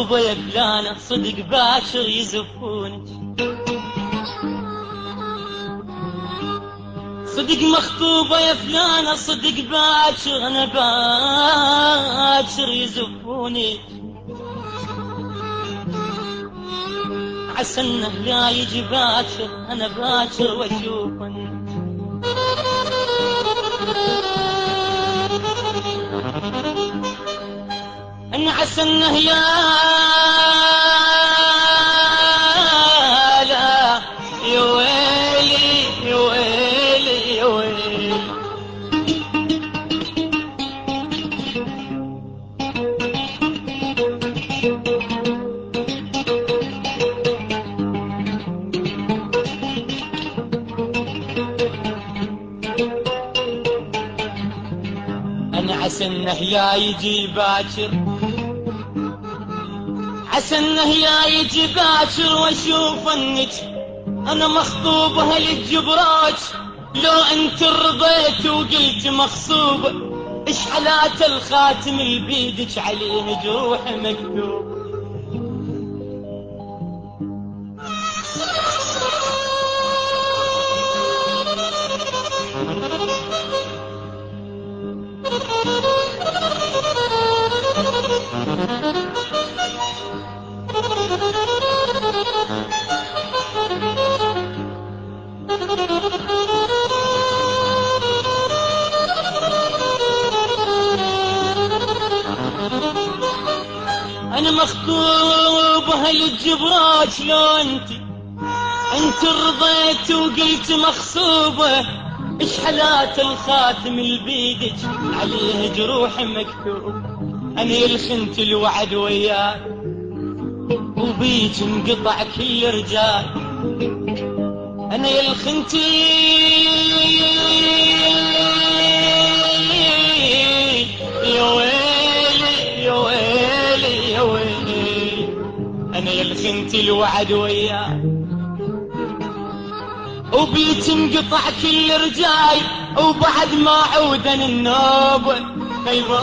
مخطوبة يا فلانة صدق باكر يزفونك، صدق مخطوبة يا فلانة صدق باكر أنا باكر يزفونك، عسى انه لا يجي باكر انا باكر واشوفك. ان عسى انه يا لا يا ويلي يا ويلي يا ويلي. أنا عسى إنه يا يجي باكر، عسى إنه يا يجي باكر وأشوف إنك أنا مخطوبة للجبراج. لو أنت رضيت وقلت مخصوبة، إيش حالات الخاتم اللي بيدك عليه جروح مكتوب. أنا مخطوبة للجبراج. لو أنت رضيت وقلت مخصوبة، إيش حالات الخاتم اللي بيدك عليه جروح مكتوب. أنا الخنت الوعد وياك وبيك انقطع كل رجال. أنا الخنت يا ويلي يا ويلي يا ويلي. أنا الخنت الوعد وياك وبيك انقطع كل رجاي، وبعد ما عودن النوبة. أيوه